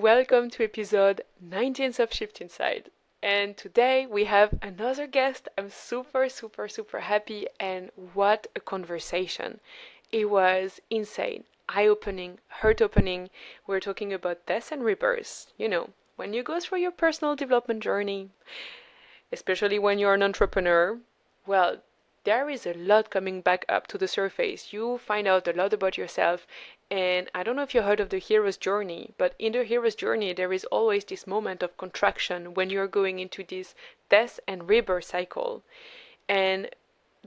Welcome to episode 19 of Shift Inside. And today we have another guest. I'm super, super, super happy. And what a conversation! It was insane, eye opening, heart opening. We're talking about death and rebirth. When you go through your personal development journey, especially when you're an entrepreneur, well, there is a lot coming back up to the surface. You find out a lot about yourself. And I don't know if you heard of the hero's journey, but in the hero's journey, there is always this moment of contraction when you're going into this death and rebirth cycle. And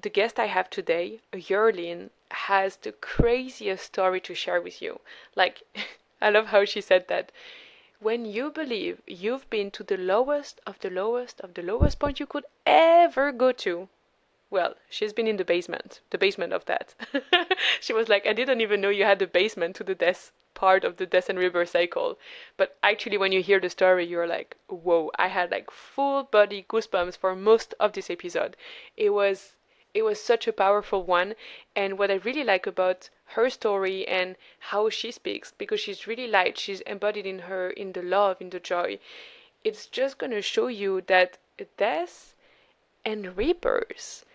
the guest I have today, Yerlin, has the craziest story to share with you. Like, I love how she said that. When you believe you've been to the lowest of the lowest of the lowest point you could ever go to, well, she's been in the basement of that. She was like, I didn't even know you had a basement to the death part of the death and rebirth cycle. But actually, when you hear the story, you're like, whoa, I had like full body goosebumps for most of this episode. It was it was such a powerful one. And what I really like about her story and how she speaks, because she's really light, she's embodied in her, in the love, in the joy. It's just gonna show you that death and rebirth,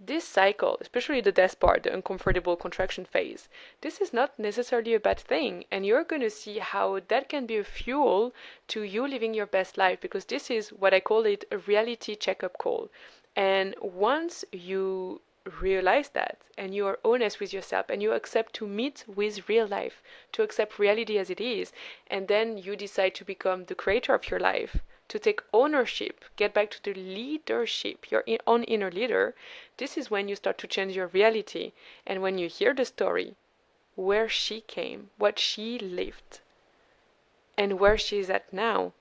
this cycle, especially the death part, the uncomfortable contraction phase, this is not necessarily a bad thing. And you're going to see how that can be a fuel to you living your best life, because this is what I call it a reality checkup call. And once you realize that and you are honest with yourself and you accept to meet with real life, to accept reality as it is, and then you decide to become the creator of your life, to take ownership, get back to the leadership, your own inner leader, this is when you start to change your reality. And when you hear the story, where she came, what she lived, and where she is at now,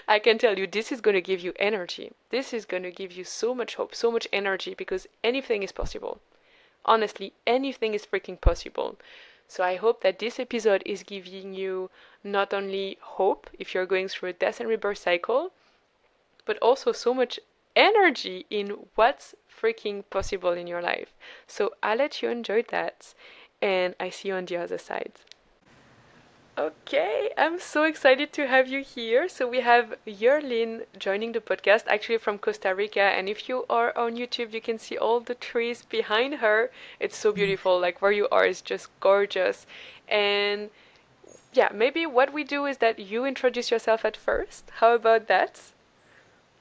I can tell you this is going to give you energy. This is going to give you so much hope, so much energy, because anything is possible. Honestly, anything is freaking possible. So I hope that this episode is giving you not only hope if you're going through a death and rebirth cycle, but also so much energy in what's freaking possible in your life. So I'll let you enjoy that, and I see you on the other side. Okay, I'm so excited to have you here. So we have Yerlin joining the podcast, actually from Costa Rica. And if you are on YouTube, you can see all the trees behind her. It's so beautiful. Like where you are is just gorgeous. And yeah, maybe what we do is that you introduce yourself at first. How about that?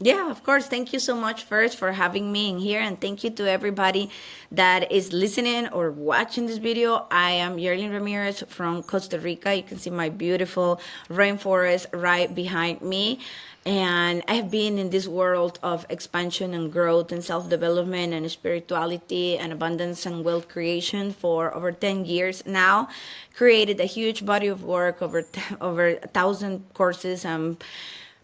Yeah, of course. Thank you so much first for having me in here. And thank you to everybody that is listening or watching this video. I am Yerlin Ramirez from Costa Rica. You can see my beautiful rainforest right behind me. And I have been in this world of expansion and growth and self development and spirituality and abundance and wealth creation for over 10 years now. Created a huge body of work, over 1,000 courses and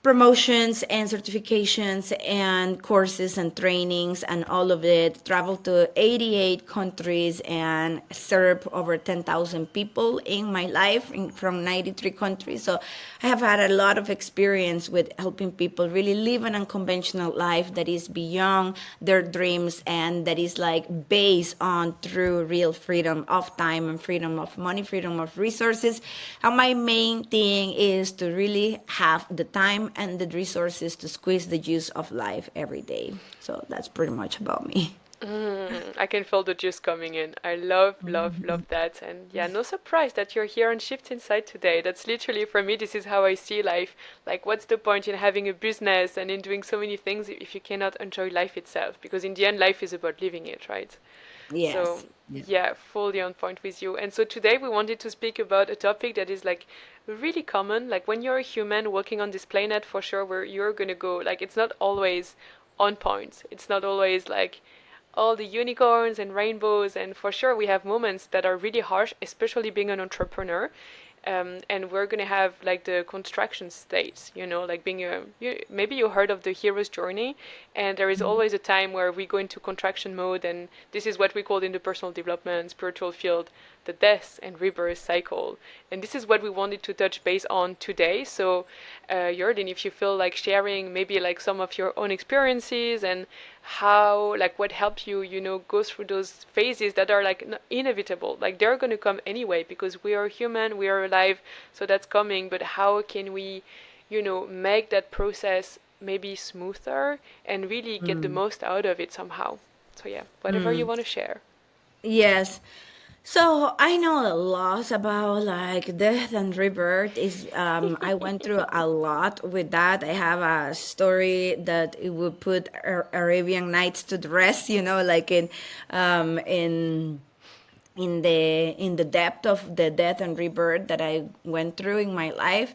promotions and certifications and courses and trainings and all of it. Traveled to 88 countries and served over 10,000 people in my life from 93 countries. So I have had a lot of experience with helping people really live an unconventional life that is beyond their dreams and that is like based on true real freedom of time and freedom of money, freedom of resources. And my main thing is to really have the time and the resources to squeeze the juice of life every day. So that's pretty much about me. I can feel the juice coming in. I love, love, love that. And yeah, no surprise that you're here on Shift Inside today. That's literally, for me, this is how I see life. Like, what's the point in having a business and in doing so many things if you cannot enjoy life itself? Because in the end, life is about living it, right? So, Yes. Yeah. yeah, fully on point with you. And so today we wanted to speak about a topic that is like really common. Like when you're a human walking on this planet, for sure, where you're gonna go, like it's not always on point. It's not always like all the unicorns and rainbows. And for sure, we have moments that are really harsh, especially being an entrepreneur. And we're gonna have like the construction states, like being maybe you heard of the hero's journey, and there is always a time where we go into contraction mode, and this is what we call in the personal development spiritual field the death and rebirth cycle. And this is what we wanted to touch base on today. So, Yerlin, if you feel like sharing maybe like some of your own experiences and how, like, what helped you, go through those phases that are like inevitable. Like, they're going to come anyway because we are human, we are alive, so that's coming. But how can we, make that process maybe smoother and really get the most out of it somehow? So, yeah, whatever you want to share. Yes. So I know a lot about like death and rebirth. Is I went through a lot with that. I have a story that it would put Arabian Nights to the rest. Like um, in in the depth of the death and rebirth that I went through in my life.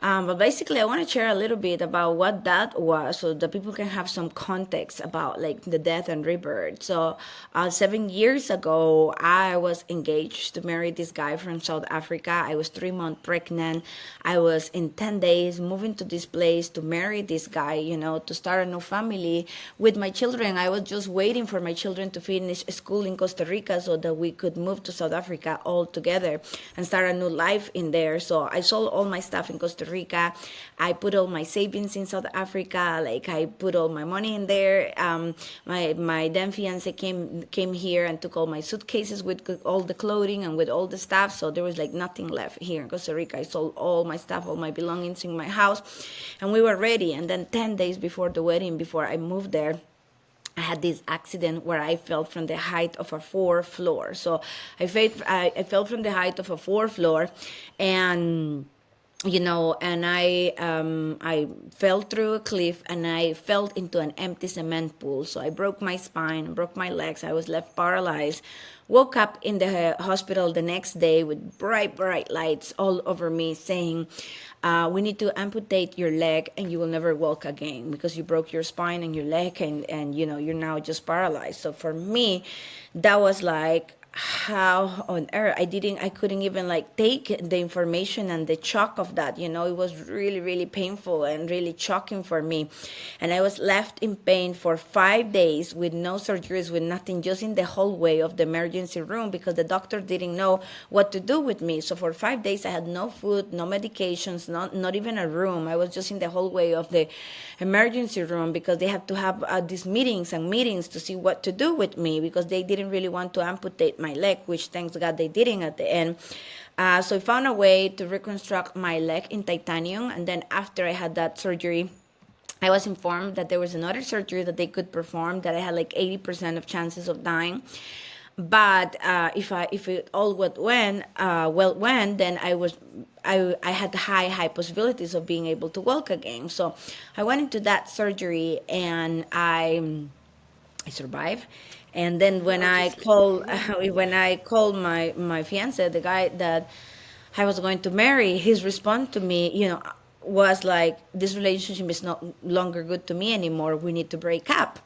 But basically, I want to share a little bit about what that was, so that people can have some context about like the death and rebirth. So, 7 years ago, I was engaged to marry this guy from South Africa. I was 3 months pregnant. I was in 10 days moving to this place to marry this guy. To start a new family with my children. I was just waiting for my children to finish school in Costa Rica so that we could move to South Africa all together and start a new life in there. So I sold all my stuff in Costa Rica. I put all my savings in South Africa. Like I put all my money in there. My then fiance came here and took all my suitcases with all the clothing and with all the stuff. So there was like nothing left here in Costa Rica. I sold all my stuff, all my belongings in my house, and we were ready. And then 10 days before the wedding, before I moved there, I had this accident where I fell from the height of a fourth floor. So I fell from the height of a fourth floor, and and I fell through a cliff and I fell into an empty cement pool. So I broke my spine, broke my legs. I was left paralyzed. Woke up in the hospital the next day with bright, bright lights all over me saying, we need to amputate your leg and you will never walk again because you broke your spine and your leg, and you're now just paralyzed. So for me, that was like, how on earth I couldn't even like take the information and the shock of that. It was really, really painful and really shocking for me. And I was left in pain for 5 days with no surgeries, with nothing, just in the hallway of the emergency room because the doctor didn't know what to do with me. So for 5 days I had no food, no medications, not even a room. I was just in the hallway of the emergency room because they had to have these meetings and meetings to see what to do with me because they didn't really want to amputate my leg, which thanks God they didn't at the end. So I found a way to reconstruct my leg in titanium. And then after I had that surgery, I was informed that there was another surgery that they could perform, that I had like 80% of chances of dying. But if it all went, then I had high possibilities of being able to walk again. So I went into that surgery and I survived. And then when I Obviously. called when I called my fiance, the guy that I was going to marry, his response to me, was like, "This relationship is not longer good to me anymore. We need to break up."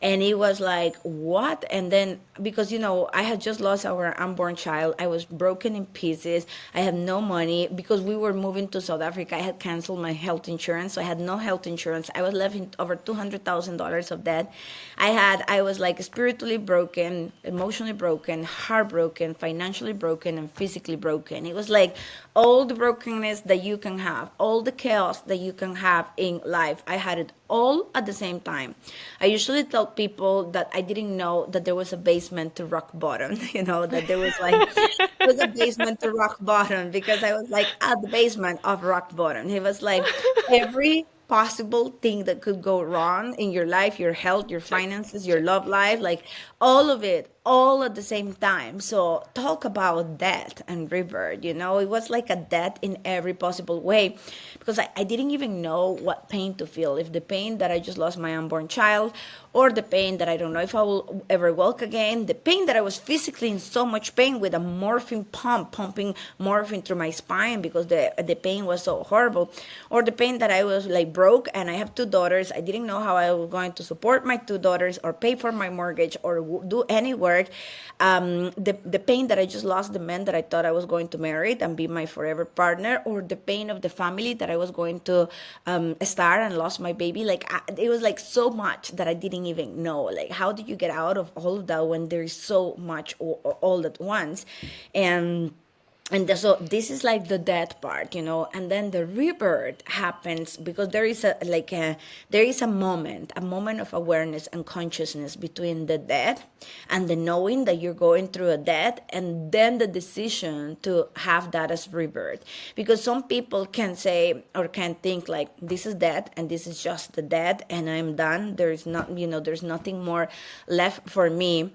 And he was like, "What?" And then because I had just lost our unborn child, I was broken in pieces. I had no money because we were moving to South Africa. I had canceled my health insurance, so I had no health insurance. I was left in over $200,000 of debt. I was like spiritually broken, emotionally broken, heartbroken, financially broken, and physically broken. It was like all the brokenness that you can have, all the chaos that you can have in life. I had it all at the same time. I usually tell people that I didn't know that there was a basement to rock bottom, that there was like there was a basement to rock bottom because I was like at the basement of rock bottom. It was like every possible thing that could go wrong in your life, your health, your Like, finances, your love life, like all of it, all at the same time. So talk about death and rebirth. It was like a death in every possible way because I didn't even know what pain to feel. If the pain that I just lost my unborn child, or the pain that I don't know if I will ever walk again, the pain that I was physically in so much pain with a morphine pump pumping morphine through my spine because the pain was so horrible, or the pain that I was like broke and I have two daughters. I didn't know how I was going to support my two daughters or pay for my mortgage or do any work. The pain that I just lost the man that I thought I was going to marry and be my forever partner, or the pain of the family that I was going to start and lost my baby. Like it was like so much that I didn't even know. Like how did you get out of all of that when there is so much all at once? And so this is like the death part, and then the rebirth happens because there is a moment of awareness and consciousness between the death and the knowing that you're going through a death, and then the decision to have that as rebirth. Because some people can say or can think like this is death and this is just the death and I'm done. There's nothing more left for me.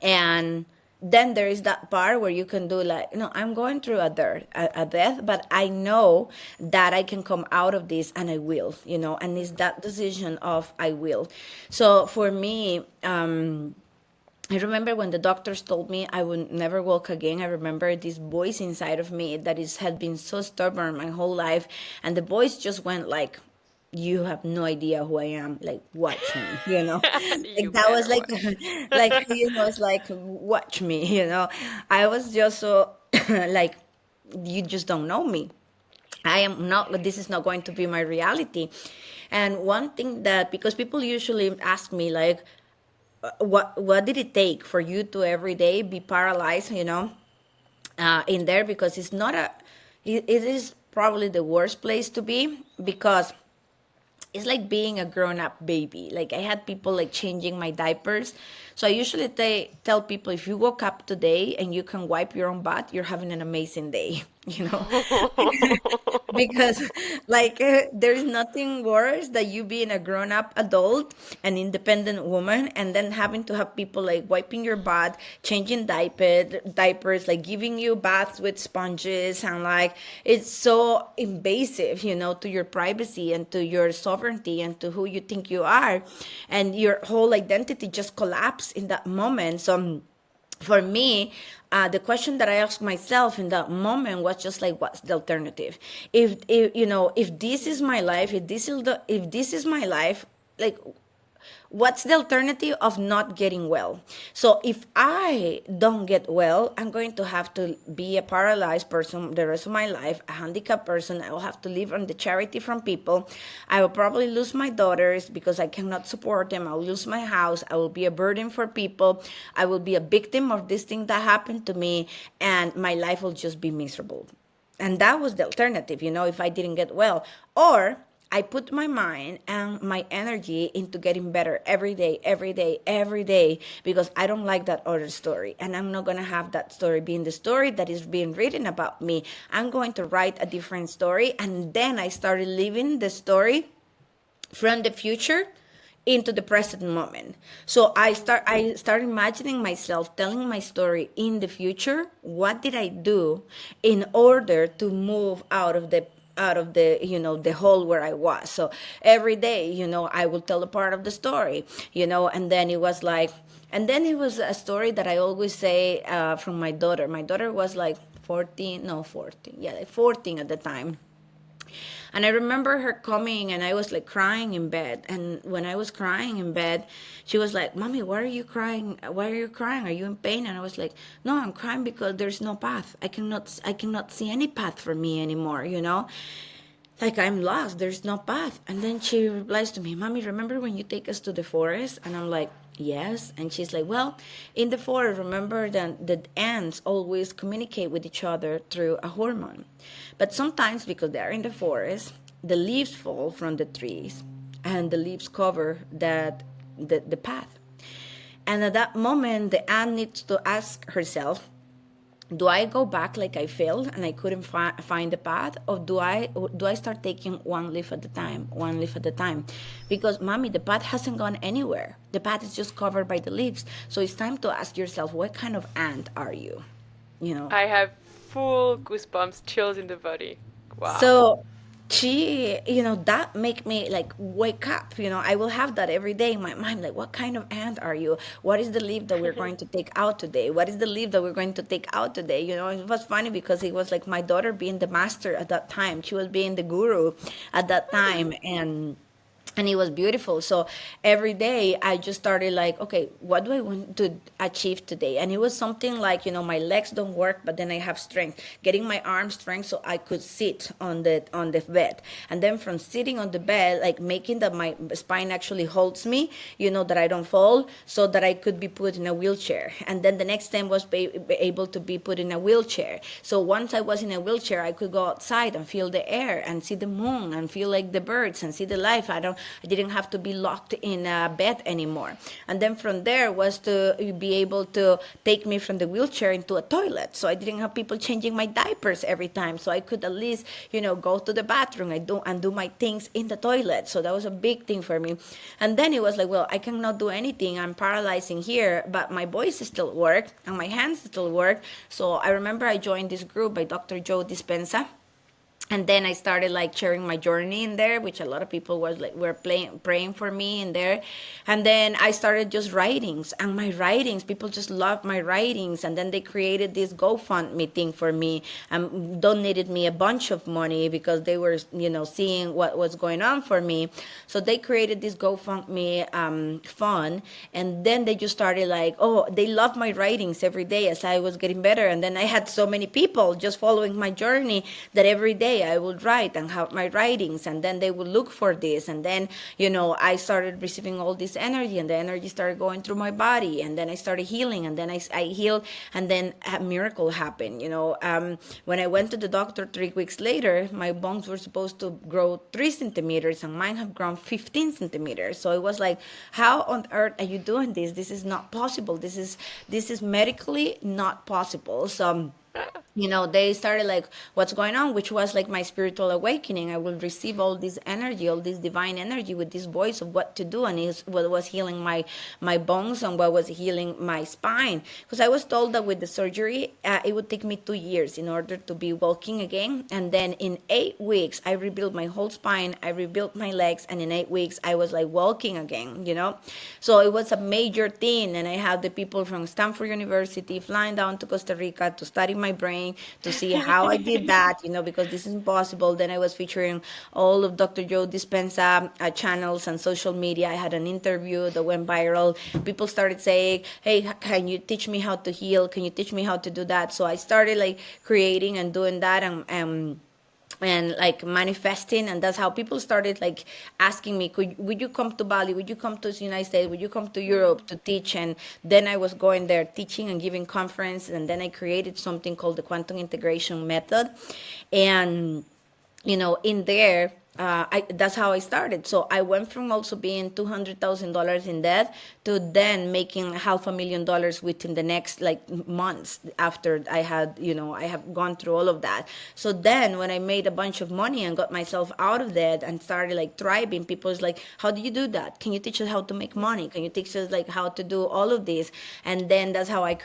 And then there is that part where you can do like, no, I'm going through a death, but I know that I can come out of this and I will, and it's that decision of I will. So for me, I remember when the doctors told me I would never walk again. I remember this voice inside of me that had been so stubborn my whole life, and the voice just went like, "You have no idea who I am. Like, watch me." You Like that was better like, watch. like it's like watch me. I was just so like, you just don't know me. I am not. This is not going to be my reality. And one thing that, because people usually ask me like, what did it take for you to every day be paralyzed, in there, because it's not it is probably the worst place to be, because it's like being a grown-up baby. Like I had people like changing my diapers. So I usually tell people, if you woke up today and you can wipe your own butt, you're having an amazing day. Because like there's nothing worse than you being a grown-up adult, an independent woman, and then having to have people like wiping your butt, changing diapers, like giving you baths with sponges, and like it's so invasive, to your privacy and to your sovereignty and to who you think you are, and your whole identity just collapsed in that moment. So for me, the question that I asked myself in that moment was just like, what's the alternative? If this is my life, if this is my life, like, what's the alternative of not getting well? So if I don't get well, I'm going to have to be a paralyzed person the rest of my life, a handicapped person. I will have to live on the charity from people. I will probably lose my daughters because I cannot support them. I'll lose my house. I will be a burden for people. I will be a victim of this thing that happened to me, and my life will just be miserable. And that was the alternative, if I didn't get well. Or I put my mind and my energy into getting better every day, every day, every day, because I don't like that other story. And I'm not going to have that story being the story that is being written about me. I'm going to write a different story. And then I started living the story from the future into the present moment. So I start imagining myself telling my story in the future. What did I do in order to move out of the the hole where I was? So every day, I will tell a part of the story, and then it was like, and then it was a story that I always say, from my daughter. My daughter was like 14, no, 14, yeah, like 14 at the time. And I remember her coming, and I was like crying in bed. And when I was crying in bed, she was like, "Mommy, why are you crying? Why are you crying? Are you in pain?" And I was like, "No, I'm crying because there's no path. I cannot see any path for me anymore. Like I'm lost. There's no path." And then she replies to me, "Mommy, remember when you take us to the forest?" And I'm like, "Yes." And she's like, "Well, in the forest, remember that the ants always communicate with each other through a hormone. But sometimes, because they are in the forest, the leaves fall from the trees, and the leaves cover the path. And at that moment, the ant needs to ask herself, do I go back like I failed and I couldn't find the path, or do I start taking one leaf at a time, one leaf at a time? Because, mommy, the path hasn't gone anywhere. The path is just covered by the leaves. So it's time to ask yourself, what kind of ant are you? You know. I have full goosebumps, chills in the body. Wow. So she, that make me like wake up. I will have that every day in my mind, like, what kind of aunt are you? What is the leave that we're going to take out today? What is the leave that we're going to take out today? It was funny because it was like my daughter being the master at that time. She was being the guru at that time. And it was beautiful. So every day I just started like, okay, what do I want to achieve today? And it was something like, my legs don't work, but then I have strength, getting my arms strength so I could sit on the bed. And then from sitting on the bed, like making that my spine actually holds me, that I don't fall, so that I could be put in a wheelchair. And then the next time was be able to be put in a wheelchair. So once I was in a wheelchair, I could go outside and feel the air and see the moon and feel like the birds and see the life. I didn't have to be locked in a bed anymore. And then from there was to be able to take me from the wheelchair into a toilet. So I didn't have people changing my diapers every time. So I could at least, go to the bathroom and do my things in the toilet. So that was a big thing for me. And then it was like, well, I cannot do anything. I'm paralyzing here, but my voice still work and my hands still work. So I remember I joined this group by Dr. Joe Dispenza, and then I started like sharing my journey in there, which a lot of people were praying for me in there. And then I started just writings, and my writings, people just loved my writings. And then they created this GoFundMe thing for me and donated me a bunch of money because they were, seeing what was going on for me. So they created this GoFundMe fund, and then they just started like, oh, they loved my writings every day as I was getting better. And then I had so many people just following my journey that every day I would write and have my writings, and then they would look for this. And then, I started receiving all this energy, and the energy started going through my body, and then I started healing, and then I healed, and then a miracle happened. When I went to the doctor 3 weeks later, my bones were supposed to grow 3 centimeters, and mine have grown 15 centimeters. So it was like, how on earth are you doing this? This is not possible. This is medically not possible. So they started like, what's going on, which was like my spiritual awakening. I would receive all this energy, all this divine energy with this voice of what to do, and it's what was healing my bones and what was healing my spine. Because I was told that with the surgery, it would take me 2 years in order to be walking again. And then in 8 weeks, I rebuilt my whole spine, I rebuilt my legs, and in 8 weeks, I was like walking again. So it was a major thing, and I had the people from Stanford University flying down to Costa Rica to study my brain, to see how I did that, because this is impossible. Then I was featuring all of Dr. Joe Dispenza channels and social media. I had an interview that went viral. People started saying, hey, can you teach me how to heal? Can you teach me how to do that? So I started like creating and doing that, and like manifesting. And that's how people started like asking me, would you come to Bali, would you come to the United States, would you come to Europe to teach? And then I was going there teaching and giving conference, and then I created something called the quantum integration method. And in there, that's how I started. So I went from also being $200,000 in debt to then making $500,000 within the next like months after I have gone through all of that. So then when I made a bunch of money and got myself out of debt and started like thriving, people was like, how do you do that? Can you teach us how to make money? Can you teach us like how to do all of this? And then that's how I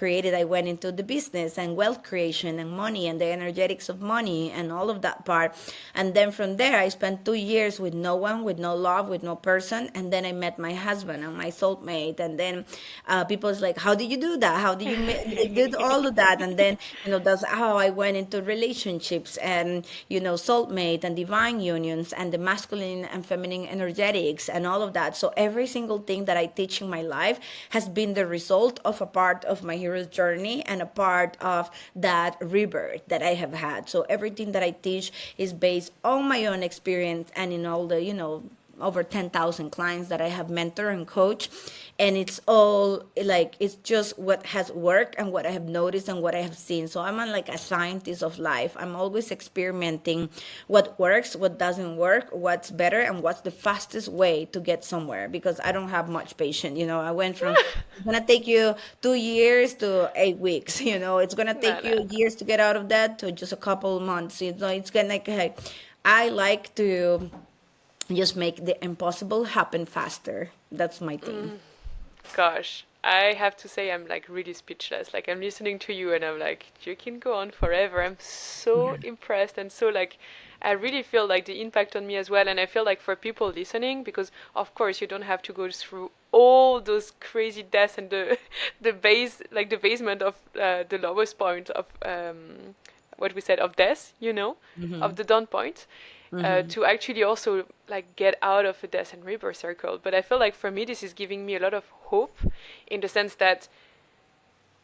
went into the business and wealth creation and money and the energetics of money and all of that part. And then from there, I spent 2 years with no one, with no love, with no person. And then I met my husband and my soulmate. And then people's like, how did you do that? How did you did all of that? And then, that's how I went into relationships and, soulmate and divine unions and the masculine and feminine energetics and all of that. So every single thing that I teach in my life has been the result of a part of my hero's journey and a part of that rebirth that I have had. So everything that I teach is based on my own experience and in all the, over 10,000 clients that I have mentored and coached. And it's all like, it's just what has worked and what I have noticed and what I have seen. So I'm like a scientist of life. I'm always experimenting what works, what doesn't work, what's better, and what's the fastest way to get somewhere, because I don't have much patience. I went from, it's going to take you 2 years to 8 weeks. It's going to take Nada. you years to get out of that to just a couple of months. It's going to like, I like to just make the impossible happen faster. That's my thing. Gosh, I have to say I'm like really speechless. Like I'm listening to you and I'm like, you can go on forever. I'm so impressed and so like I really feel like the impact on me as well. And I feel like for people listening, because of course you don't have to go through all those crazy deaths and the the base like the basement of the lowest point of what we said of death, you know, of the dawn point, to actually also like get out of a death and rebirth circle. But I feel like for me this is giving me a lot of hope in the sense that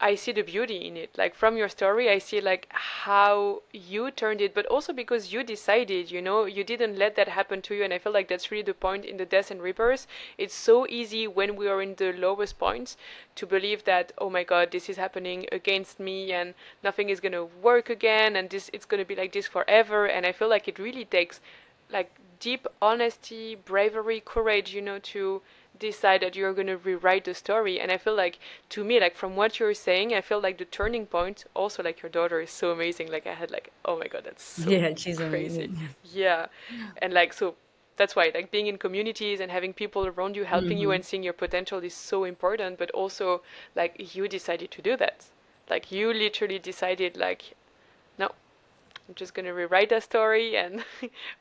I see the beauty in it. Like from your story, I see like how you turned it, but also because you decided, you know, you didn't let that happen to you. And I feel like that's really the point in the death and rebirth. It's so easy when we are in the lowest points to believe that, oh my God, this is happening against me and nothing is gonna work again, and this it's gonna be like this forever. And I feel like it really takes like deep honesty, bravery, courage, you know, to decide that you're going to rewrite the story. And I feel like, to me, like from what you're saying, I feel like the turning point, also like your daughter is so amazing. Like I had like, oh my God, that's so Yeah, she's crazy. amazing. Yeah. And like, so that's why like being in communities and having people around you helping you Hmm. and seeing your potential is so important. But also like you decided to do that. Like you literally decided like, no, I'm just gonna rewrite that story. And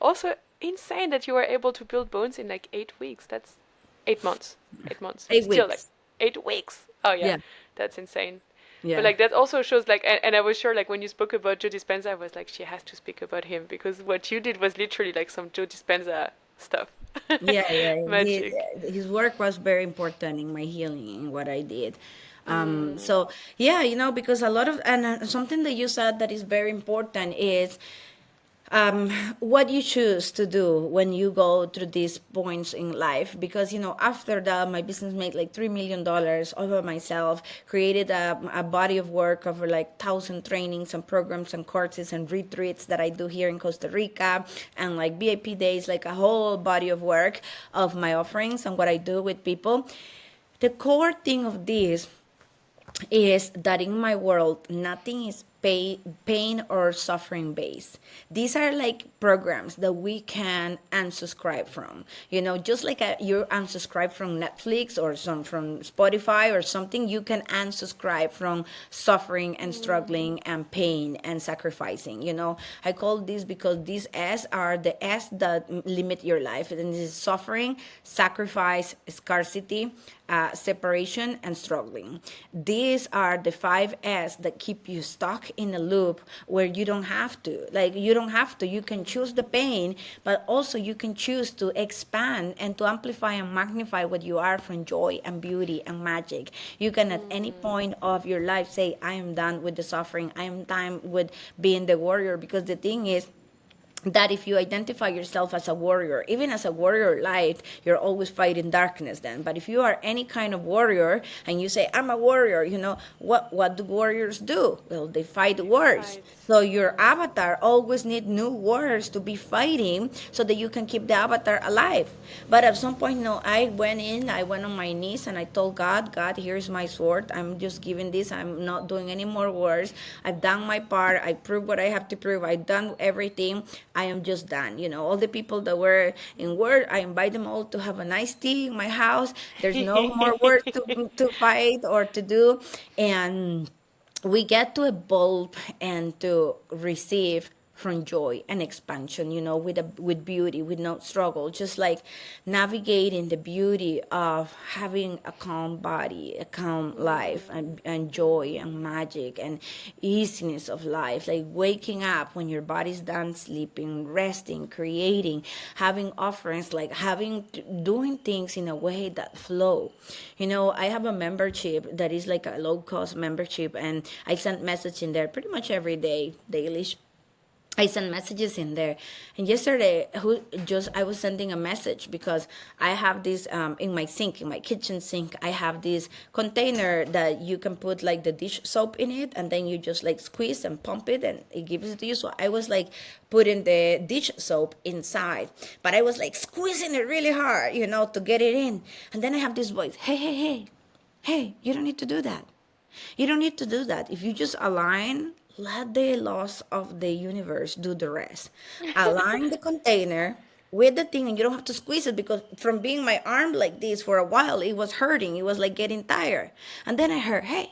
also insane that you were able to build bones in like 8 weeks. That's 8 months. 8 months. Eight Still like weeks. 8 weeks. Oh yeah, Yeah, that's insane. But yeah. like that also shows like, and I was sure like when you spoke about Joe Dispenza, I was like, she has to speak about him because what you did was literally like some Joe Dispenza stuff. Yeah, yeah. Magic. His work was very important in my healing in what I did. Mm. So yeah, because a lot of and something that you said that is very important is what you choose to do when you go through these points in life. Because after that, my business made like $3 million over myself, created a body of work over like 1,000 trainings and programs and courses and retreats that I do here in Costa Rica, and like VIP days, like a whole body of work of my offerings and what I do with people. The core thing of this is that in my world, nothing is pain or suffering based. These are like programs that we can unsubscribe from. Just like you unsubscribe from Netflix or some from Spotify or something, you can unsubscribe from suffering and struggling and pain and sacrificing. I call this because these S are the S that limit your life, and this is suffering, sacrifice, scarcity, separation, and struggling. These are the five S that keep you stuck in a loop where you don't have to. Like, you don't have to. You can choose the pain, but also you can choose to expand and to amplify and magnify what you are from joy and beauty and magic. You can, at any point of your life, say, I am done with the suffering. I am done with being the warrior. Because the thing is, that if you identify yourself as a warrior, even as a warrior light, you're always fighting darkness then. But if you are any kind of warrior and you say, I'm a warrior, what do warriors do? Well, they fight They wars. fight. So your avatar always need new wars to be fighting so that you can keep the avatar alive. But at some point, no, I went on my knees and I told God, God, here's my sword. I'm just giving this. I'm not doing any more wars. I've done my part. I proved what I have to prove. I've done everything. I am just done. All the people that were in work, I invite them all to have a nice tea in my house. There's no more work to fight or to do. And we get to evolve and to receive from joy and expansion, with beauty, with no struggle, just like navigating the beauty of having a calm body, a calm life, and joy and magic and easiness of life, like waking up when your body's done sleeping, resting, creating, having offerings, like doing things in a way that flow. I have a membership that is like a low cost membership, and I send message in there pretty much every day, daily. I send messages in there, and yesterday, who just I was sending a message because I have this in my sink, in my kitchen sink. I have this container that you can put like the dish soap in it, and then you just like squeeze and pump it, and it gives it to you. So I was like putting the dish soap inside, but I was like squeezing it really hard, to get it in. And then I have this voice, hey, hey, hey, hey, you don't need to do that. You don't need to do that. If you just align, let the laws of the universe do the rest. Align the container, with the thing, and you don't have to squeeze it, because from being my arm like this for a while, it was hurting. It was like getting tired. And then I heard, hey,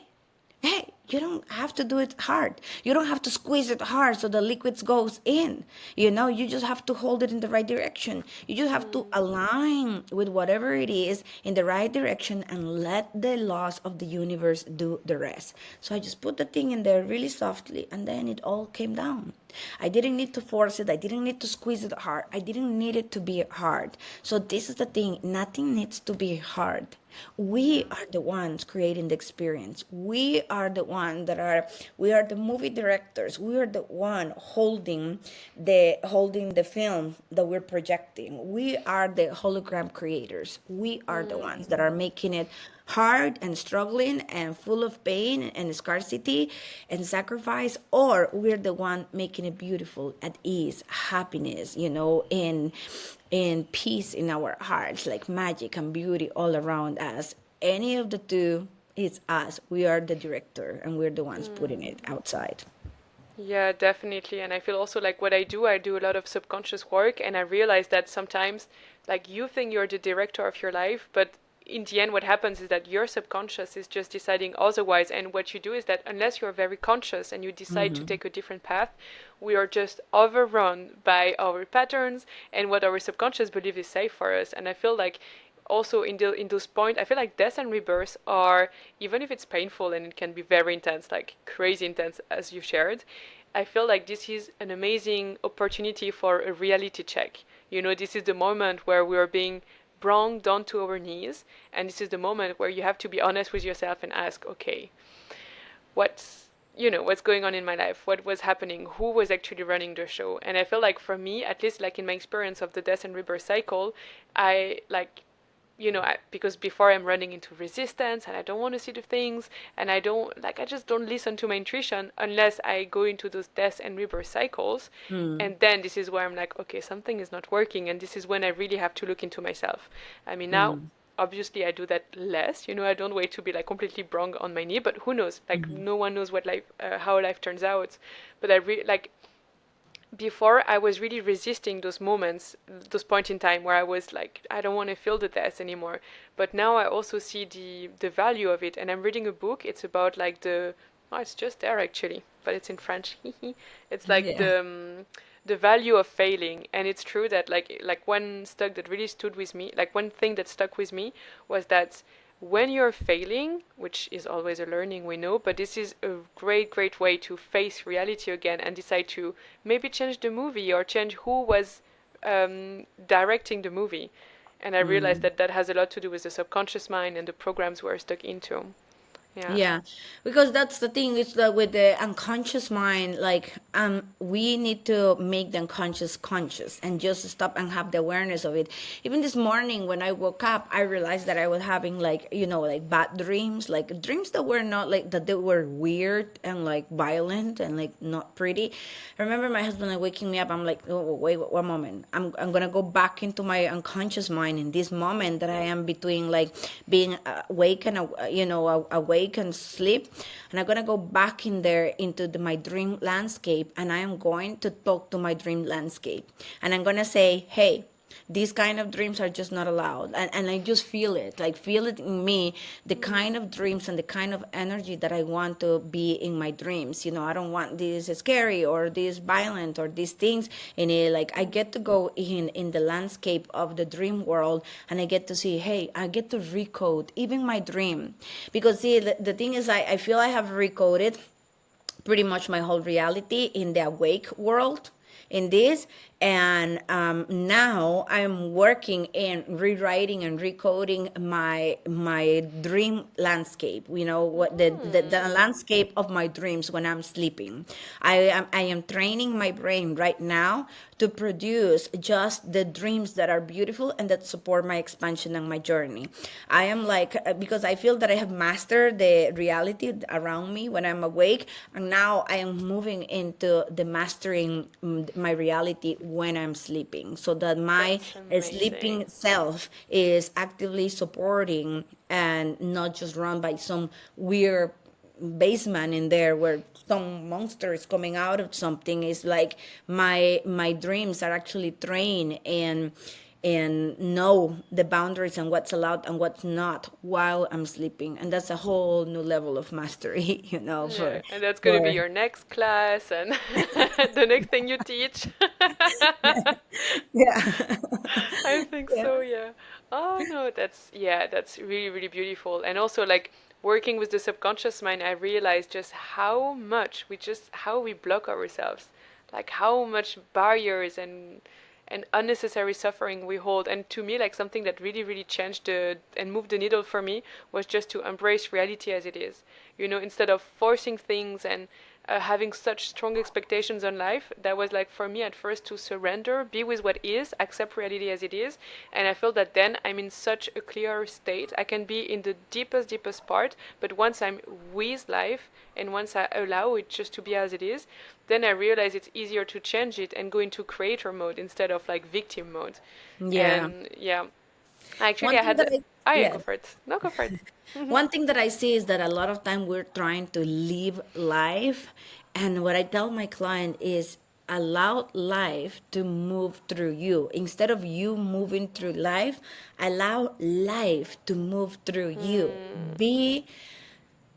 you don't have to do it hard. You don't have to squeeze it hard so the liquids goes in. You just have to hold it in the right direction. You just have to align with whatever it is in the right direction and let the laws of the universe do the rest. So I just put the thing in there really softly, and then it all came down. I didn't need to force it. I didn't need to squeeze it hard. I didn't need it to be hard. So this is the thing. Nothing needs to be hard. We are the ones creating the experience. We are the movie directors. We are the one holding the film that we're projecting. We are the hologram creators. We are the ones that are making it hard and struggling and full of pain and scarcity and sacrifice, or we're the one making it beautiful, at ease, happiness, in peace in our hearts, like magic and beauty all around us. Any of the two, is us. We are the director, and we're the ones putting it outside. Yeah, definitely. And I feel also like what I do a lot of subconscious work, and I realize that sometimes, like, you think you're the director of your life, but in the end, what happens is that your subconscious is just deciding otherwise. And what you do is that unless you're very conscious and you decide to take a different path, we are just overrun by our patterns and what our subconscious believe is safe for us. And I feel like also in those points, I feel like death and rebirth are, even if it's painful and it can be very intense, like crazy intense as you shared, I feel like this is an amazing opportunity for a reality check. This is the moment where we are being brought down to our knees, and this is the moment where you have to be honest with yourself and ask, okay, what's going on in my life, what was happening, who was actually running the show. And I feel like for me, at least like in my experience of the death and rebirth cycle, I like because before I'm running into resistance and I don't want to see the things, and I just don't listen to my intuition unless I go into those death and rebirth cycles. And then this is where I'm like, okay, something is not working, and this is when I really have to look into myself. I mean, now obviously I do that less. I don't wait to be like completely wrong on my knee, but who knows? Like, no one knows what life, how life turns out. But like before, I was really resisting those moments, those points in time where I was like, I don't want to feel the death anymore. But now I also see the value of it. And I'm reading a book. It's about like oh, it's just there actually, but it's in French. It's like Yeah. the value of failing. And it's true that like one stuck that really stood with me, like one thing that stuck with me was that when you're failing, which is always a learning, we know, but this is a great, great way to face reality again and decide to maybe change the movie or change who was directing the movie. And I realized that that has a lot to do with the subconscious mind and the programs we're stuck into. Yeah. Yeah, because that's the thing. It's that with the unconscious mind, like we need to make the unconscious conscious and just stop and have the awareness of it. Even this morning when I woke up, I realized that I was having like like bad dreams, like dreams that were not like that, they were weird and like violent and like not pretty. I remember my husband like waking me up. I'm like, oh wait, one moment. I'm gonna go back into my unconscious mind in this moment that I am between like being awake and awake and sleep, and I'm gonna go back in there into my dream landscape, and I am going to talk to my dream landscape, and I'm gonna say, hey, these kind of dreams are just not allowed. And I just feel it, like feel it in me, the kind of dreams and the kind of energy that I want to be in my dreams. I don't want this scary or this violent or these things in it. Like I get to go in the landscape of the dream world, and I get to see, hey, I get to recode even my dream. Because see, the thing is, I feel I have recoded pretty much my whole reality in the awake world in this. And now I'm working in rewriting and recoding my dream landscape, what the landscape of my dreams when I'm sleeping. I am training my brain right now to produce just the dreams that are beautiful and that support my expansion and my journey. I am like, because I feel that I have mastered the reality around me when I'm awake, and now I am moving into the mastering my reality when I'm sleeping, so that my That's sleeping amazing. self is actively supporting and not just run by some weird basement in there where some monster is coming out of something. Is like my dreams are actually trained and know the boundaries and what's allowed and what's not while I'm sleeping. And that's a whole new level of mastery, Yeah, for and that's going to be for your next class and the next thing you teach. yeah. I think Yeah. so, yeah. Oh no, that's really, really beautiful. And also like working with the subconscious mind, I realized just how we block ourselves. Like how much barriers and unnecessary suffering we hold. And to me, like something that really, really changed the and moved the needle for me was just to embrace reality as it is. Instead of forcing things and having such strong expectations on life, that was like for me at first to surrender, be with what is, accept reality as it is. And I feel that then I'm in such a clear state. I can be in the deepest, deepest part, but once I'm with life and once I allow it just to be as it is, then I realize it's easier to change it and go into creator mode instead of like victim mode. Yeah. And yeah, actually One I thing that had. I Oh yeah, go yeah. for it. No, go for it. One thing that I see is that a lot of time we're trying to live life, and what I tell my client is allow life to move through you instead of you moving through life. Allow life to move through you. Mm, Be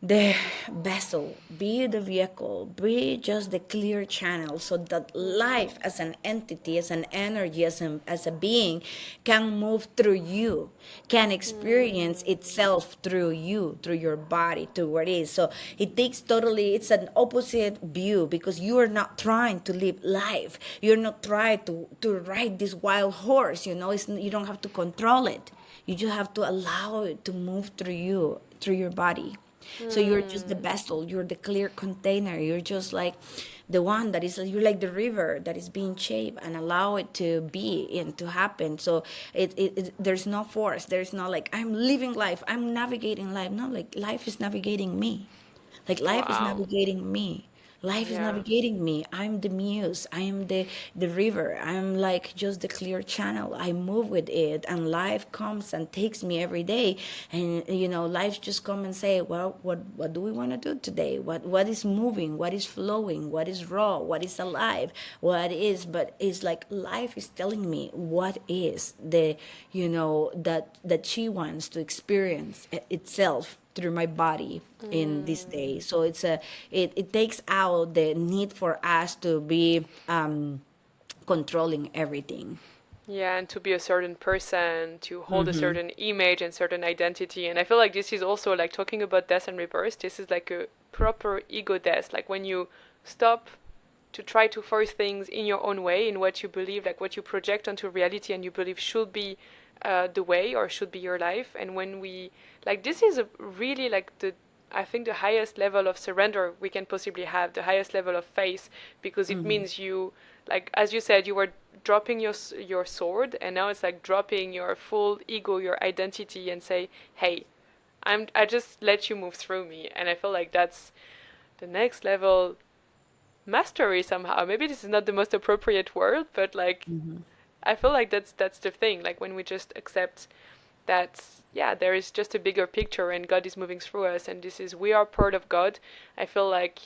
the vessel, be the vehicle, be just the clear channel so that life as an entity, as an energy, as a being can move through you, can experience mm, itself through you, through your body, to what it is. So it takes totally, it's an opposite view because you are not trying to live life. You're not trying to ride this wild horse, you don't have to control it. You just have to allow it to move through you, through your body. So you're just the mm. vessel, you're the clear container, you're just like the one that is, you're like the river that is being shaped and allow it to be and to happen. So there's no force, there's no like, I'm living life, I'm navigating life. No, like life is navigating me. Like life is Wow. navigating me. Life is Yeah. navigating me. I'm the muse. I am the river. I'm like just the clear channel. I move with it, and life comes and takes me every day. And life just come and say, well, what do we want to do today? What is moving? What is flowing? What is raw? What is alive? What is? But it's like life is telling me what is the that she wants to experience itself through my body in this day. Mm. So it takes out the need for us to be controlling everything. Yeah, and to be a certain person, to hold a certain image and certain identity. And I feel like this is also like talking about death and rebirth. This is like a proper ego death. Like when you stop to try to force things in your own way, in what you believe, like what you project onto reality and you believe should be the way or should be your life. And when we, like, this is a really like I think the highest level of surrender we can possibly have, the highest level of faith, because it means you, like as you said, you were dropping your sword, and now it's like dropping your full ego, your identity, and say, hey, I just let you move through me. And I feel like that's the next level mastery somehow. Maybe this is not the most appropriate word, but like I feel like that's the thing. Like when we just accept that, yeah, there is just a bigger picture and God is moving through us, and this is we are part of God. I feel like,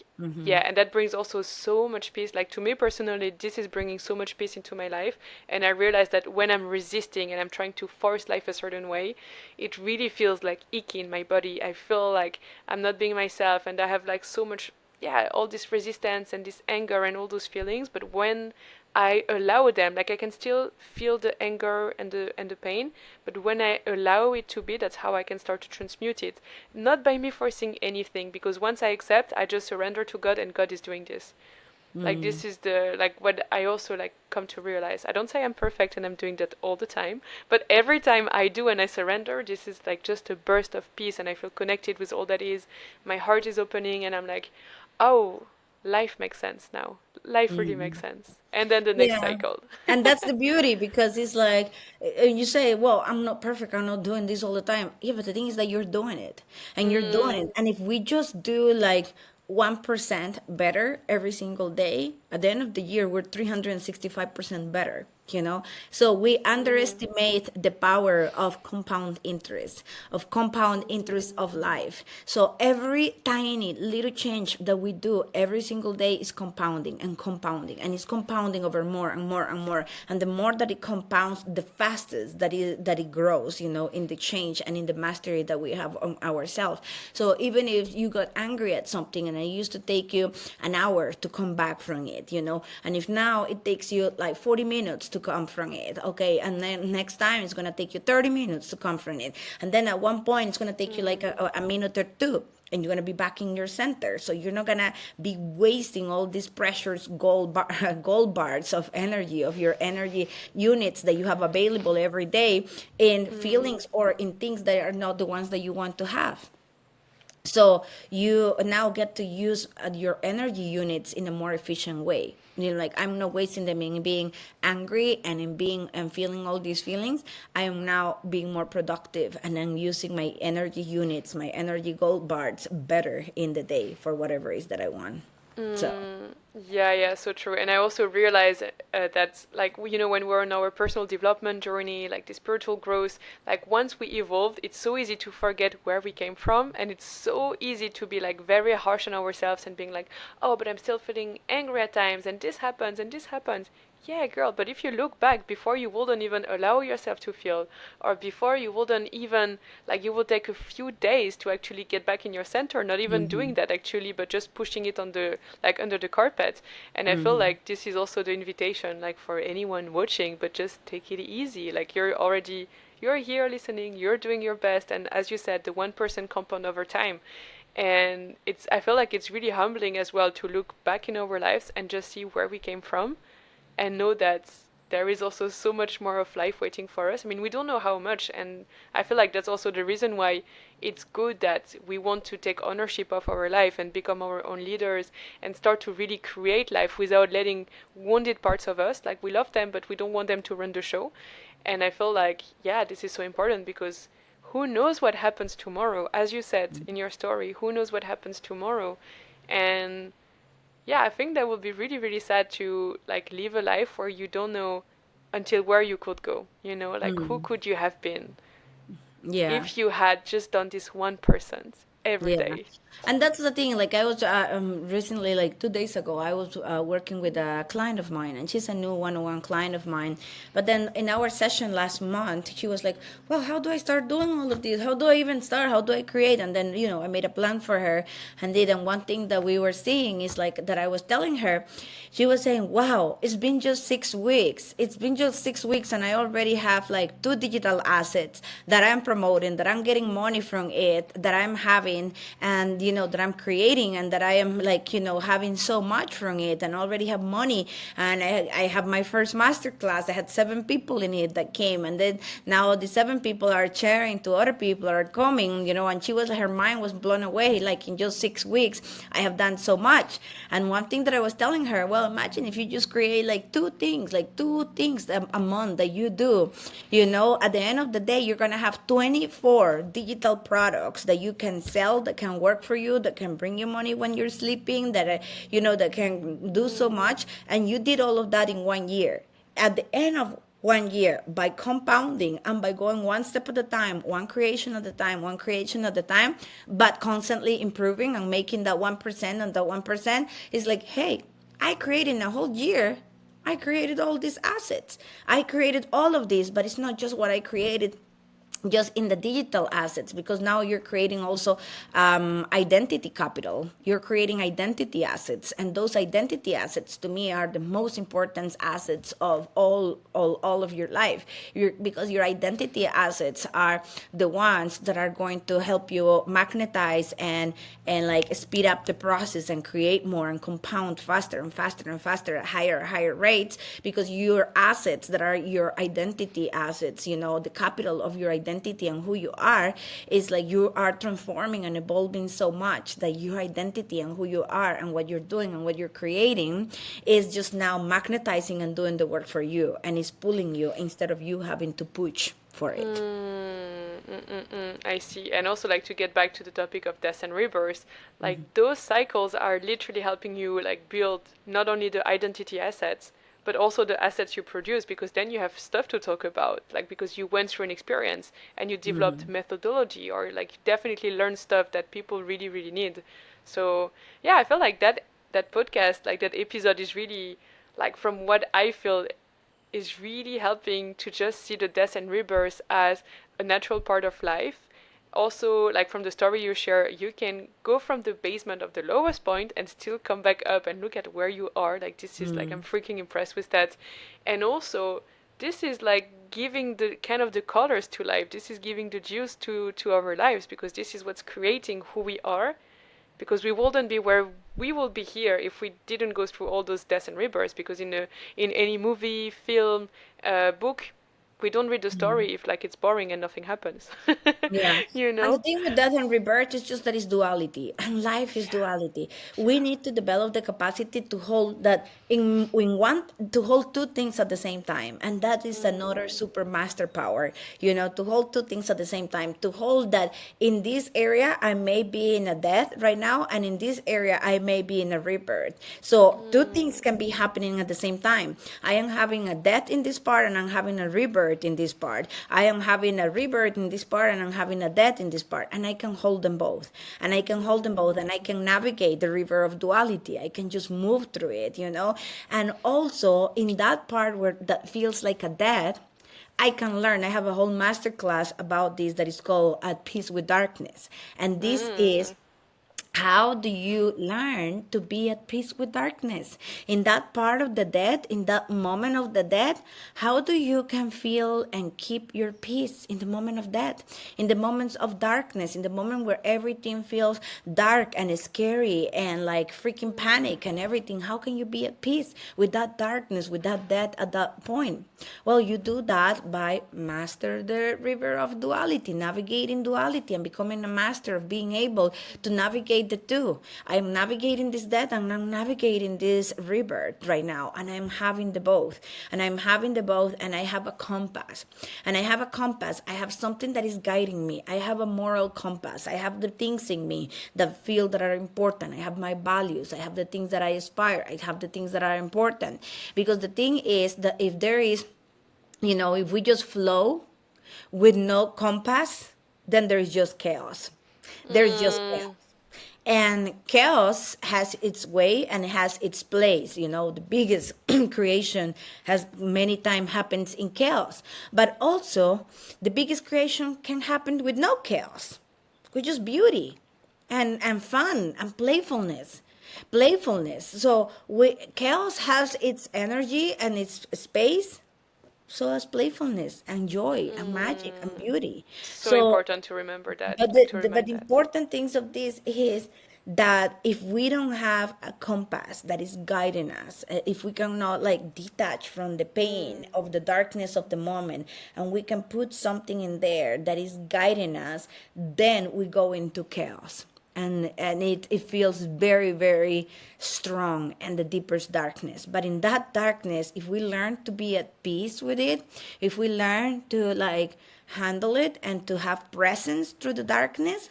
yeah, and that brings also so much peace. Like to me personally, this is bringing so much peace into my life, and I realize that when I'm resisting and I'm trying to force life a certain way, it really feels like icky in my body. I feel like I'm not being myself, and I have like so much, yeah, all this resistance and this anger and all those feelings. But when I allow them, like I can still feel the anger and the pain, but when I allow it to be, that's how I can start to transmute it. Not by me forcing anything, because once I accept, I just surrender to God, and God is doing this. Like this is the like what I also like come to realize. I don't say I'm perfect and I'm doing that all the time, but every time I do and I surrender, this is like just a burst of peace, and I feel connected with all that is. My heart is opening, and I'm like, oh, life makes sense now. Life really makes sense. And then the next Yeah. cycle. And that's the beauty because it's like you say, well, I'm not perfect. I'm not doing this all the time. Yeah, but the thing is that you're doing it and you're doing Mm, it. And if we just do like 1% better every single day, At the end of the year, we're 365% better, you know? So we underestimate the power of compound interest of life. So every tiny little change that we do every single day is compounding and compounding, and it's compounding over more and more and more. And the more that it compounds, the fastest that it grows, in the change and in the mastery that we have on ourselves. So even if you got angry at something and it used to take you an hour to come back from it, and if now it takes you like 40 minutes to come from it, okay, and then next time it's going to take you 30 minutes to come from it, and then at one point it's going to take you like a minute or two, and you're going to be back in your center. So you're not going to be wasting all these precious gold bars of energy, of your energy units that you have available every day, in feelings or in things that are not the ones that you want to have. So you now get to use your energy units in a more efficient way. Like, I'm not wasting them in being angry and in being and feeling all these feelings. I am now being more productive, and I'm using my energy units, my energy gold bars better in the day for whatever it is that I want. So Yeah, yeah, so true. And I also realize that, like, when we're on our personal development journey, like the spiritual growth, like once we evolved, it's so easy to forget where we came from. And it's so easy to be like very harsh on ourselves and being like, oh, but I'm still feeling angry at times, and this happens, and this happens. Yeah, girl, but if you look back, before you wouldn't even allow yourself to feel, or before you wouldn't even, like, you would take a few days to actually get back in your center, not even doing that actually, but just pushing it on the, like, under the carpet. And I feel like this is also the invitation, like, for anyone watching, but just take it easy. Like, you're here listening, you're doing your best, and as you said, the 1% compound over time. And I feel like it's really humbling as well to look back in our lives and just see where we came from, and know that there is also so much more of life waiting for us. I mean, we don't know how much, and I feel like that's also the reason why it's good that we want to take ownership of our life and become our own leaders and start to really create life without letting wounded parts of us, like, we love them, but we don't want them to run the show. And I feel like, yeah, this is so important because who knows what happens tomorrow? As you said in your story, who knows what happens tomorrow? And yeah, I think that would be really, really sad to like live a life where you don't know until where you could go. Like, who could you have been yeah. if you had just done this 1% every Yeah. day? And that's the thing. Like, I was recently, like 2 days ago, I was working with a client of mine, and she's a new one-on-one client of mine. But then in our session last month, she was like, "Well, how do I start doing all of this? How do I even start? How do I create?" And then, I made a plan for her and did. And one thing that we were seeing is like that I was telling her, she was saying, "Wow, it's been just 6 weeks. It's been just 6 weeks, and I already have like 2 digital assets that I'm promoting, that I'm getting money from it, that I'm having, and that I'm creating, and that I am like having so much from it, and already have money, and I have my first master class. I had 7 people in it that came, and then now the 7 people are sharing to other people are coming, and her mind was blown away. Like, in just 6 weeks, I have done so much. And one thing that I was telling her, well, imagine if you just create like two things a month that you do, at the end of the day, you're gonna have 24 digital products that you can sell, that can work for you, that can bring you money when you're sleeping, that that can do so much. And you did all of that in 1 year. At the end of 1 year, by compounding and by going one step at a time, one creation at a time, one creation at a time, but constantly improving and making that 1%, and that 1% is like, hey, I created in a whole year. I created all these assets. I created all of these, but it's not just what I created just in the digital assets, because now you're creating also identity capital. You're creating identity assets, and those identity assets to me are the most important assets of all of your life. Because your identity assets are the ones that are going to help you magnetize and like speed up the process and create more and compound faster and faster and faster at higher rates, because your assets that are your identity assets, the capital of your identity and who you are, is like you are transforming and evolving so much that your identity and who you are and what you're doing and what you're creating is just now magnetizing and doing the work for you, and is pulling you instead of you having to push for it. I see. And also, like, to get back to the topic of death and rebirth, like those cycles are literally helping you like build not only the identity assets, but also the assets you produce, because then you have stuff to talk about, like because you went through an experience and you developed methodology, or like definitely learn stuff that people really, really need. So yeah, I feel like that podcast, like that episode is really like, from what I feel, is really helping to just see the death and rebirth as a natural part of life. Also, like from the story you share, you can go from the basement of the lowest point and still come back up and look at where you are. Like, this is like, I'm freaking impressed with that. And also, this is like giving the kind of the colors to life. This is giving the juice to our lives, because this is what's creating who we are, because we wouldn't be where we will be here if we didn't go through all those deaths and rebirths. Because in any movie, film, book, we don't read the story if like it's boring and nothing happens. Yeah. you And the know? thing with death and rebirth is just that it's duality. And life is Yeah. duality. We need to develop the capacity to hold that in one to hold two things at the same time. And that is another super master power, to hold two things at the same time. To hold that in this area I may be in a death right now, and in this area I may be in a rebirth. So two things can be happening at the same time. I am having a death in this part and I'm having a rebirth in this part. I am having a rebirth in this part and I'm having a death in this part. And I can hold them both. And I can hold them both and I can navigate the river of duality. I can just move through it. And also in that part where that feels like a death, I can learn. I have a whole master class about this that is called At Peace with Darkness. And this is Mm. how do you learn to be at peace with darkness in that part of the death, in that moment of the death? How do you can feel and keep your peace in the moment of death, in the moments of darkness, in the moment where everything feels dark and scary and like freaking panic and everything? How can you be at peace with that darkness, with that death at that point? Well, you do that by master the river of duality, navigating duality and becoming a master of being able to navigate the two. I'm navigating this death and I'm navigating this rebirth right now, and I'm having the both. And I'm having the both, and I have a compass. And I have a compass. I have something that is guiding me. I have a moral compass. I have the things in me that feel that are important. I have my values. I have the things that I aspire. I have the things that are important. Because the thing is that if there is, if we just flow with no compass, then there's just chaos. There's just chaos. Mm. And chaos has its way and it has its place. The biggest creation has many times happens in chaos. But also, the biggest creation can happen with no chaos, with just beauty and fun and playfulness. Playfulness. So chaos has its energy and its space, so as playfulness and joy and magic and Mm. beauty. So So important to remember that, but like to but remind the that. important things of this is that if we don't have a compass that is guiding us, if we cannot like detach from the pain Mm. of the darkness of the moment, and we can put something in there that is guiding us, then we go into chaos. And it feels very, very strong and the deepest darkness. But in that darkness, if we learn to be at peace with it, if we learn to like handle it and to have presence through the darkness,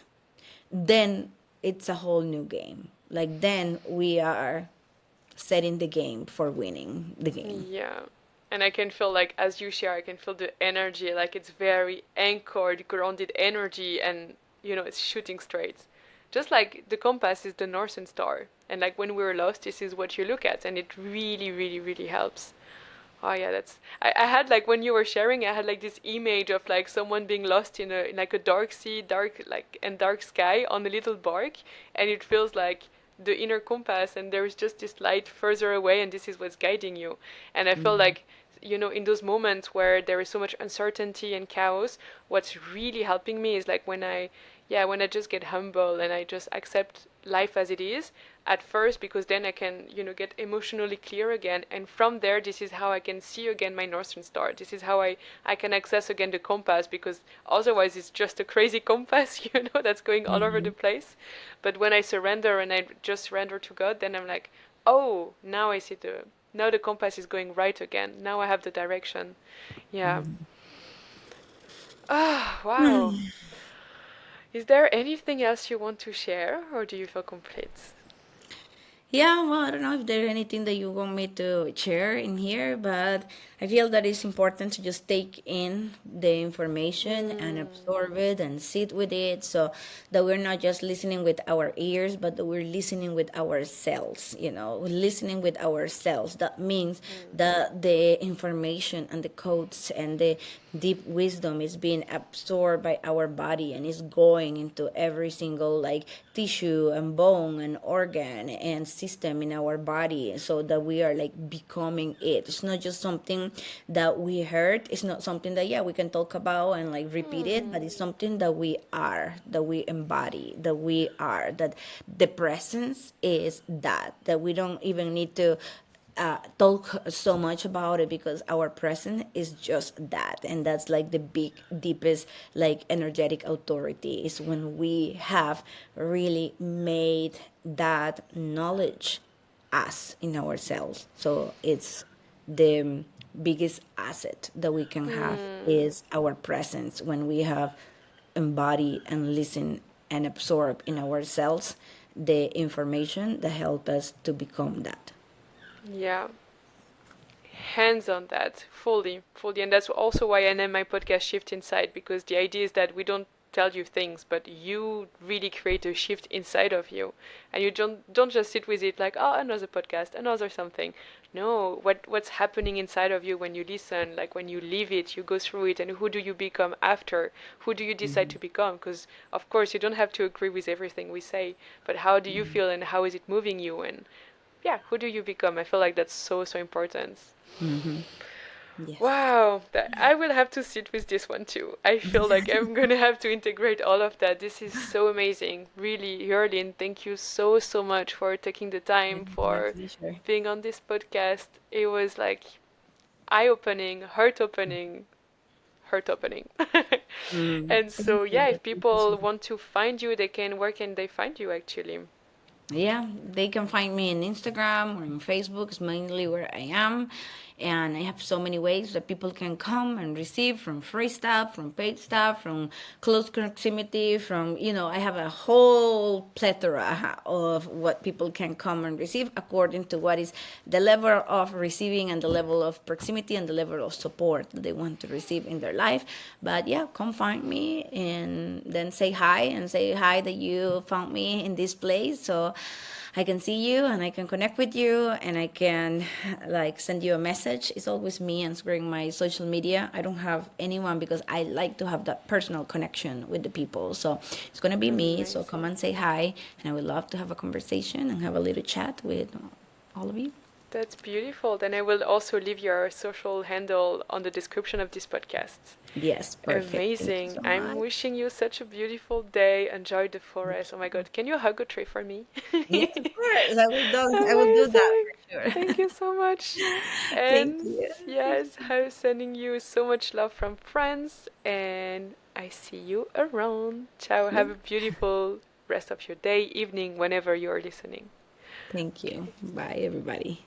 then it's a whole new game. Like then we are setting the game for winning the game. Yeah. And I can feel like, as you share, I can feel the energy, like it's very anchored, grounded energy, and it's shooting straight. Just like the compass is the northern star. And like when we're lost, this is what you look at, and it really, really, really helps. Oh yeah, I had like, when you were sharing, I had like this image of like someone being lost in like a dark sea, dark like and dark sky on a little bark, and it feels like the inner compass, and there is just this light further away, and this is what's guiding you. And I feel like, in those moments where there is so much uncertainty and chaos, what's really helping me is like when I just get humble and I just accept life as it is at first, because then I can, get emotionally clear again. And from there, this is how I can see again my Northern Star. This is how I can access again the compass, because otherwise it's just a crazy compass, that's going all over the place. But when I surrender and I just surrender to God, then I'm like, oh, now I see now the compass is going right again. Now I have the direction. Yeah. Ah, wow. Is there anything else you want to share, or do you feel complete? Yeah, well, I don't know if there's anything that you want me to share in here, but I feel that it's important to just take in the information and Mm, absorb it and sit with it so that we're not just listening with our ears, but that we're listening with ourselves, we're listening with ourselves. That means mm, that the information and the codes and the deep wisdom is being absorbed by our body and is going into every single like tissue and bone and organ and system in our body so that we are like becoming it. It's not just something that we heard. It's not something that yeah we can talk about and like repeat it, but mm, it's something that we are, that we embody, that we are, that the presence is that we don't even need to talk so much about it because our present is just that, and that's like the big deepest like energetic authority is when we have really made that knowledge us in ourselves. So it's the biggest asset that we can have mm. is our presence when we have embody and listen and absorb in ourselves the information that help us to become that. Yeah, hands on that fully, fully. And that's also why I named my podcast Shift Inside, because the idea is that we don't tell you things, but you really create a shift inside of you. And you don't just sit with it like, oh, another podcast, another something. No, what's happening inside of you when you listen, like when you live it, you go through it, and who do you become after? Who do you decide to become? Because of course you don't have to agree with everything we say, but how do you feel and how is it moving you? And yeah, who do you become? I feel like that's so, so important. Yes. Wow, I will have to sit with this one too. I feel like I'm gonna have to integrate all of that. This is so amazing. Really, Yerlin, thank you so, so much for taking the time, My for pleasure. being on this podcast. It was like eye-opening, heart-opening, heart-opening. And Thank so, you. yeah, if Thank you so people much. want to find you, they can, where can they find you actually? Yeah, they can find me on Instagram or on Facebook. It's mainly where I am. And I have so many ways that people can come and receive from free stuff, from paid stuff, from close proximity, from, I have a whole plethora of what people can come and receive according to what is the level of receiving and the level of proximity and the level of support that they want to receive in their life. But yeah, come find me and then say hi and say hi that you found me in this place. So I can see you and I can connect with you and I can like send you a message. It's always me answering my social media. I don't have anyone because I like to have that personal connection with the people. So it's going to be me. So come Amazing. and say hi. And I would love to have a conversation and have a little chat with all of you. That's beautiful. Then I will also leave your social handle on the description of this podcast. Yes, perfect. Thank you Amazing. so I'm much. wishing you such a beautiful day. Enjoy the forest. Oh my God. Can you hug a tree for me? Yes, of course. I will do that Amazing. for sure. Thank you so much. Thank And you. yes, I'm sending you so much love from France. And I see you around. Ciao. Yeah. Have a beautiful rest of your day, evening, whenever you're listening. Thank you. Okay. Bye, everybody.